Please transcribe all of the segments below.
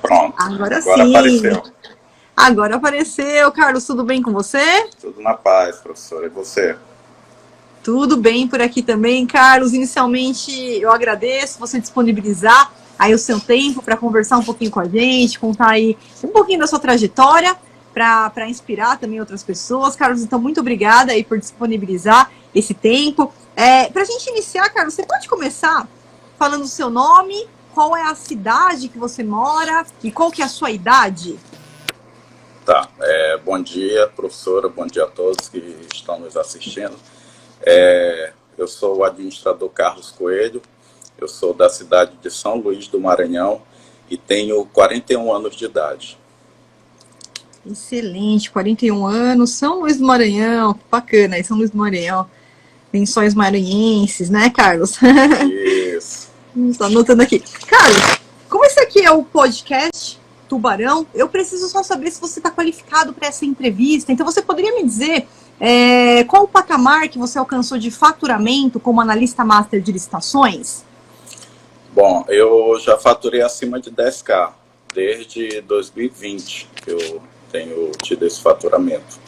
Pronto. Agora sim. Apareceu. Agora apareceu. Carlos, tudo bem com você? Tudo na paz, professora. E você? Tudo bem por aqui também, Carlos. Inicialmente, eu agradeço você disponibilizar aí o seu tempo para conversar um pouquinho com a gente, contar aí um pouquinho da sua trajetória para inspirar também outras pessoas. Carlos, então, muito obrigada aí por disponibilizar esse tempo. Para a gente iniciar, Carlos, você pode começar falando o seu nome, qual é a cidade que você mora e qual que é a sua idade? Tá. Bom dia, professora. Bom dia a todos que estão nos assistindo. Eu sou o administrador Carlos Coelho. Eu sou da cidade de São Luís do Maranhão e tenho 41 anos de idade. Excelente, 41 anos, São Luís do Maranhão, que bacana, aí São Luís do Maranhão, lençóis maranhenses, né, Carlos? Isso. Estou anotando aqui. Carlos, como esse aqui é o podcast Tubarão, eu preciso só saber se você está qualificado para essa entrevista, então você poderia me dizer qual o patamar que você alcançou de faturamento como analista master de licitações? Bom, eu já faturei acima de 10K, desde 2020 que eu tenho tido esse faturamento.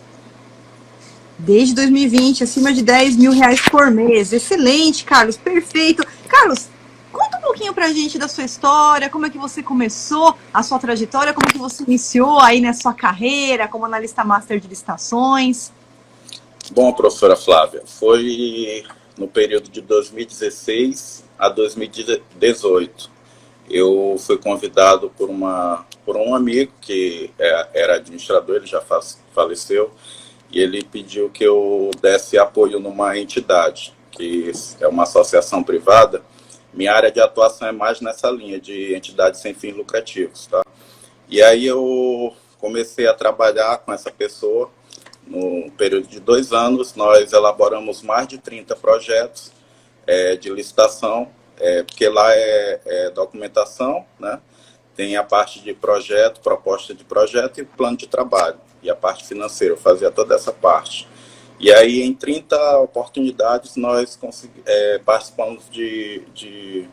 Desde 2020, acima de 10 mil reais por mês. Excelente, Carlos, perfeito. Carlos, conta um pouquinho pra gente da sua história, como é que você começou a sua trajetória, como é que você iniciou aí na sua carreira como analista master de licitações. Bom, professora Flávia, foi no período de 2016 a 2018. Eu fui convidado por um amigo que era administrador, ele já faleceu, e ele pediu que eu desse apoio numa entidade, que é uma associação privada. Minha área de atuação é mais nessa linha de entidades sem fins lucrativos, tá? E aí eu comecei a trabalhar com essa pessoa. No período de 2 anos, nós elaboramos mais de 30 projetos de licitação, porque lá é documentação, né? Tem a parte de projeto, proposta de projeto e plano de trabalho. E a parte financeira, eu fazia toda essa parte. E aí, em 30 oportunidades, nós participamos de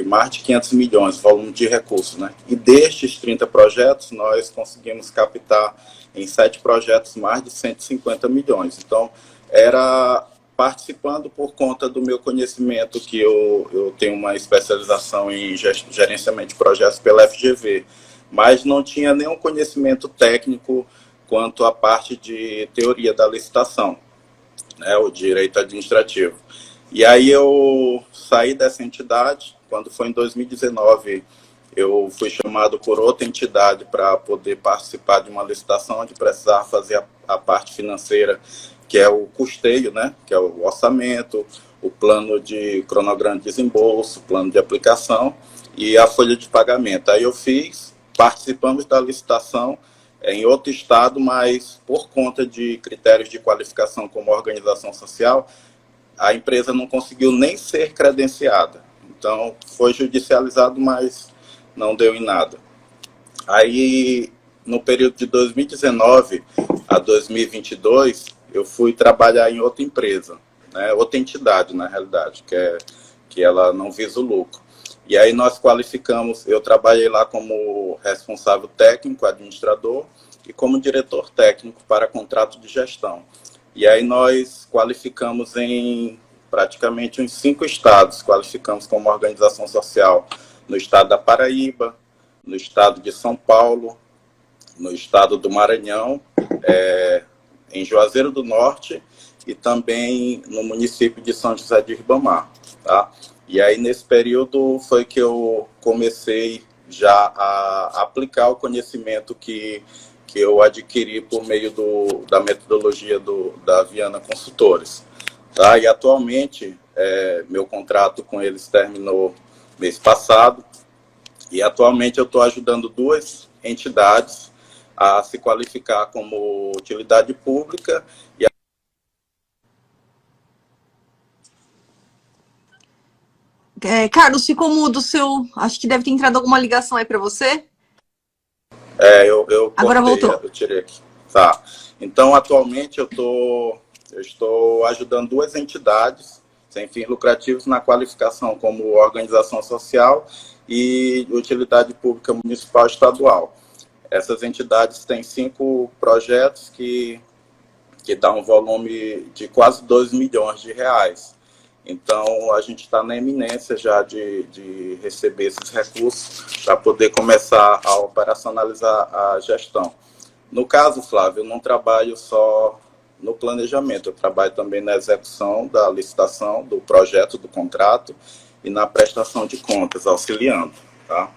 mais de 500 milhões, volume de recursos, né? E destes 30 projetos, nós conseguimos captar em 7 projetos mais de 150 milhões. Então, era participando por conta do meu conhecimento, que eu tenho uma especialização em gerenciamento de projetos pela FGV, mas não tinha nenhum conhecimento técnico quanto à parte de teoria da licitação, né, o direito administrativo. E aí eu saí dessa entidade. Quando foi em 2019, eu fui chamado por outra entidade para poder participar de uma licitação onde precisava fazer a parte financeira, que é o custeio, né, que é o orçamento, o plano de cronograma de desembolso, plano de aplicação e a folha de pagamento. Aí eu participamos da licitação em outro estado, mas por conta de critérios de qualificação como organização social, a empresa não conseguiu nem ser credenciada. Então, foi judicializado, mas não deu em nada. Aí, no período de 2019 a 2022, eu fui trabalhar em outra empresa, né, outra entidade, na realidade, que ela não visa o lucro. E aí nós qualificamos, eu trabalhei lá como responsável técnico, administrador, e como diretor técnico para contrato de gestão. E aí nós qualificamos em praticamente uns 5 estados. Qualificamos como organização social no estado da Paraíba, no estado de São Paulo, no estado do Maranhão, em Juazeiro do Norte e também no município de São José de Ribamar, tá? E aí nesse período foi que eu comecei já a aplicar o conhecimento que eu adquiri por meio da metodologia da Viana Consultores. Tá? E atualmente, meu contrato com eles terminou mês passado, e atualmente eu estou ajudando 2 entidades a se qualificar como utilidade pública. Carlos, ficou mudo o seu... Acho que deve ter entrado alguma ligação aí para você. Eu agora voltou. Eu tirei aqui. Tá. Então, atualmente, eu estou ajudando 2 entidades sem fins lucrativos na qualificação como organização social e utilidade pública municipal e estadual. Essas entidades têm 5 projetos que dá um volume de quase 2 milhões de reais. Então, a gente está na iminência já de receber esses recursos para poder começar a operacionalizar a gestão. No caso, Flávio, eu não trabalho só no planejamento, eu trabalho também na execução da licitação, do projeto, do contrato e na prestação de contas, auxiliando, tá?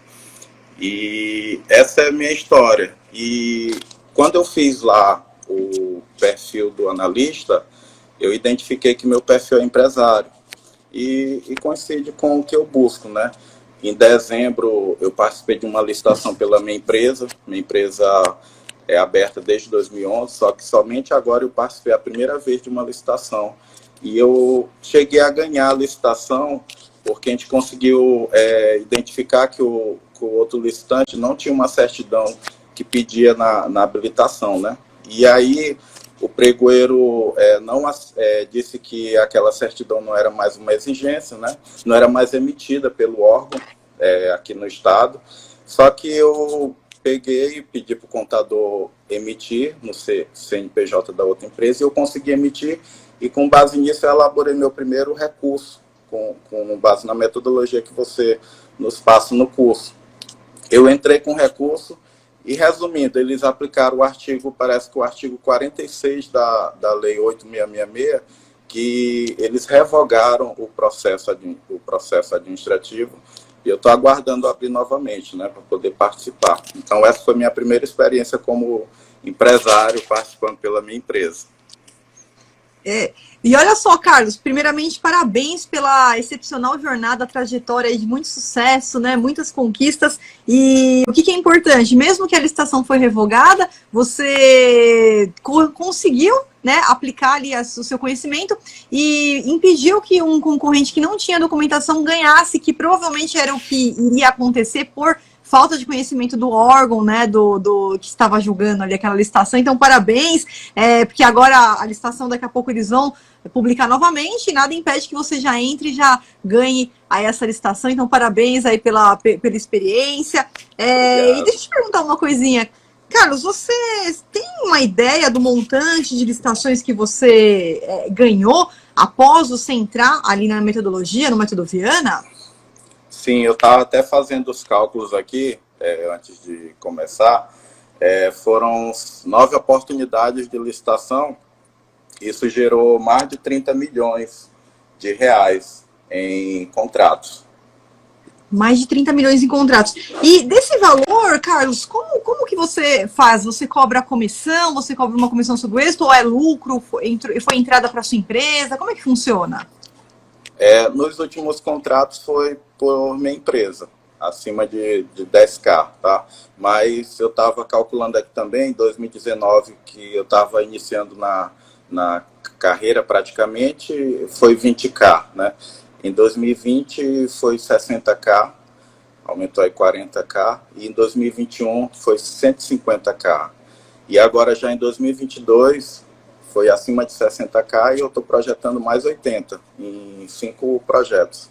E essa é a minha história. E quando eu fiz lá o perfil do analista, eu identifiquei que meu perfil é empresário. E coincide com o que eu busco, né? Em dezembro, eu participei de uma licitação pela minha empresa. Minha empresa é aberta desde 2011, só que somente agora eu participei a primeira vez de uma licitação. E eu cheguei a ganhar a licitação porque a gente conseguiu identificar que o outro licitante não tinha uma certidão que pedia na habilitação, né? E aí o pregoeiro disse que aquela certidão não era mais uma exigência, né? Não era mais emitida pelo órgão aqui no estado. Só que eu peguei e pedi para o contador emitir no CNPJ da outra empresa e eu consegui emitir e com base nisso eu elaborei meu primeiro recurso, com base na metodologia que você nos passa no curso. Eu entrei com recurso e, resumindo, eles aplicaram o artigo, parece que o artigo 46 da Lei 8.666, que eles revogaram o processo administrativo, e eu estou aguardando abrir novamente, né, para poder participar. Então, essa foi a minha primeira experiência como empresário participando pela minha empresa. E olha só, Carlos, primeiramente, parabéns pela excepcional jornada, trajetória de muito sucesso, né? Muitas conquistas. E o que é importante? Mesmo que a licitação foi revogada, você conseguiu, né, aplicar ali o seu conhecimento e impediu que um concorrente que não tinha documentação ganhasse, que provavelmente era o que iria acontecer por falta de conhecimento do órgão, né, do que estava julgando ali aquela licitação. Então, parabéns, porque agora a licitação daqui a pouco eles vão publicar novamente e nada impede que você já entre e já ganhe aí essa licitação. Então, parabéns aí pela experiência. E deixa eu te perguntar uma coisinha. Carlos, você tem uma ideia do montante de licitações que você ganhou após você entrar ali na metodologia, no Método Viana? Sim, eu estava até fazendo os cálculos aqui, antes de começar. Foram 9 oportunidades de licitação. Isso gerou mais de 30 milhões de reais em contratos. Mais de 30 milhões em contratos. E desse valor, Carlos, como que você faz? Você cobra a comissão? Você cobra uma comissão sobre o êxito? Ou é lucro? Foi entrada para sua empresa? Como é que funciona? Nos últimos contratos foi por minha empresa, acima de 10K, tá? Mas eu estava calculando aqui também, em 2019, que eu estava iniciando na carreira praticamente, foi 20K, né? Em 2020 foi 60K, aumentou aí 40K, e em 2021 foi 150K. E agora já em 2022 foi acima de 60K e eu estou projetando mais 80 em 5 projetos.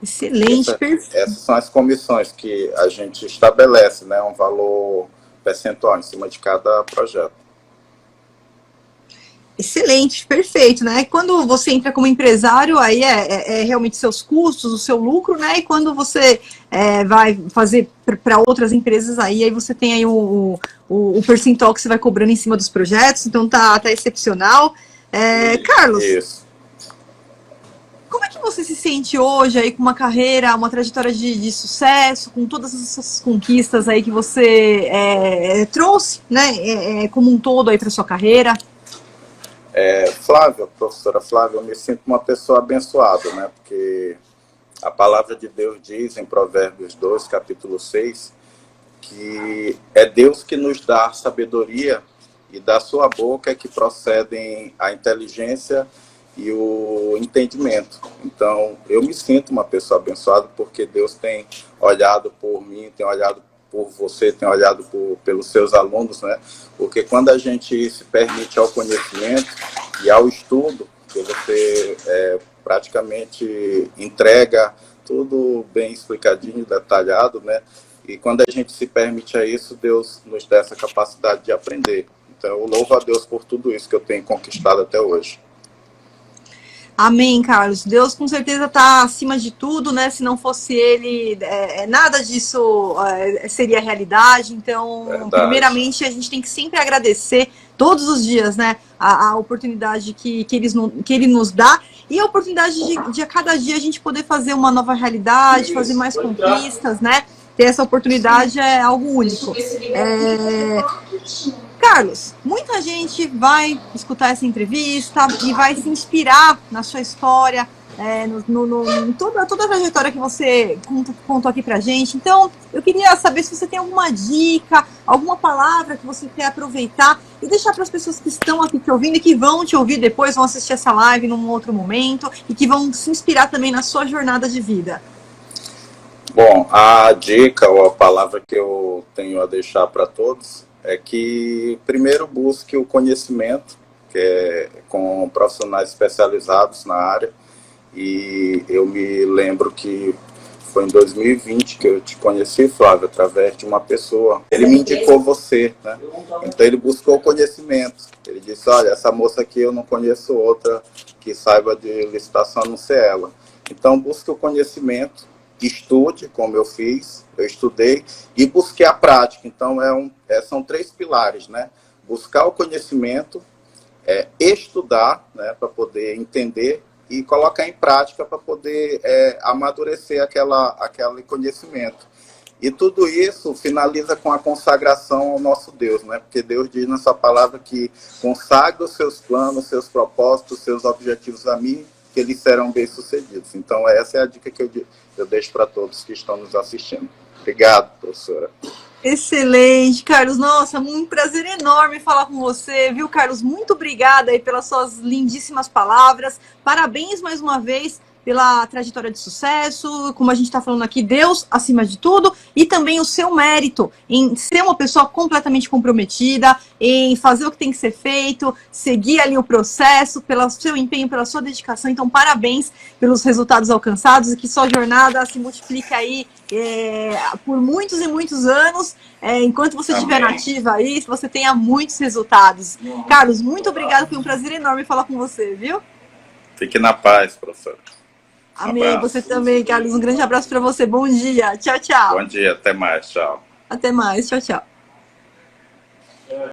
Excelente, perfeito. Essas são as comissões que a gente estabelece, né? Um valor percentual em cima de cada projeto. Excelente, perfeito, né? Quando você entra como empresário, aí é realmente seus custos, o seu lucro, né? E quando você vai fazer para outras empresas, aí você tem aí o percentual que você vai cobrando em cima dos projetos, então tá excepcional. Carlos, isso. Como é que você se sente hoje aí com uma carreira, uma trajetória de sucesso, com todas essas conquistas aí que você trouxe, né? Como um todo aí para sua carreira? Flávia, professora Flávia, eu me sinto uma pessoa abençoada, né? Porque a palavra de Deus diz em Provérbios 2, capítulo 6, que é Deus que nos dá sabedoria e da sua boca é que procedem a inteligência e o entendimento. Então, eu me sinto uma pessoa abençoada porque Deus tem olhado por mim, tem olhado por você, tem olhado pelos seus alunos, né? Porque quando a gente se permite ao conhecimento e ao estudo, que você praticamente entrega tudo bem explicadinho, detalhado, né? E quando a gente se permite a isso, Deus nos dá essa capacidade de aprender. Então, eu louvo a Deus por tudo isso que eu tenho conquistado até hoje. Amém, Carlos. Deus com certeza está acima de tudo, né? Se não fosse Ele, nada disso seria realidade. Então, Verdade. primeiramente, a gente tem que sempre agradecer todos os dias, né? A oportunidade que Ele nos dá e a oportunidade de a cada dia a gente poder fazer uma nova realidade, fazer mais conquistas, né? Ter essa oportunidade é algo único. Carlos, muita gente vai escutar essa entrevista e vai se inspirar na sua história, em toda a trajetória que você contou aqui pra gente. Então, eu queria saber se você tem alguma dica, alguma palavra que você quer aproveitar e deixar para as pessoas que estão aqui te ouvindo e que vão te ouvir depois, vão assistir essa live num outro momento e que vão se inspirar também na sua jornada de vida. Bom, a dica ou a palavra que eu tenho a deixar para todos é que primeiro busque o conhecimento, que é com profissionais especializados na área. E eu me lembro que foi em 2020 que eu te conheci, Flávio, através de uma pessoa. Ele me indicou você, né? Então ele buscou conhecimento. Ele disse, olha, essa moça aqui eu não conheço outra que saiba de licitação a não ser ela. Então busque o conhecimento, estude, como eu fiz, eu estudei, e busquei a prática. Então, são 3 pilares, né? Buscar o conhecimento, estudar, né, para poder entender, e colocar em prática para poder amadurecer aquele conhecimento. E tudo isso finaliza com a consagração ao nosso Deus, né? Porque Deus diz na sua palavra que consagra os seus planos, seus propósitos, seus objetivos a mim, que eles serão bem-sucedidos. Então, essa é a dica que eu deixo para todos que estão nos assistindo. Obrigado, professora. Excelente, Carlos. Nossa, um prazer enorme falar com você, viu, Carlos? Muito obrigada aí pelas suas lindíssimas palavras. Parabéns mais uma vez pela trajetória de sucesso, como a gente está falando aqui, Deus acima de tudo, e também o seu mérito em ser uma pessoa completamente comprometida, em fazer o que tem que ser feito, seguir ali o processo, pelo seu empenho, pela sua dedicação. Então, parabéns pelos resultados alcançados e que sua jornada se multiplique aí por muitos e muitos anos, enquanto você estiver nativa aí, você tenha muitos resultados. Carlos, muito obrigado, foi um prazer enorme falar com você, viu? Fique na paz, professor. Amém. Você também, Carlos. Um grande abraço para você. Bom dia. Tchau, tchau. Bom dia. Até mais. Tchau. Até mais. Tchau, tchau.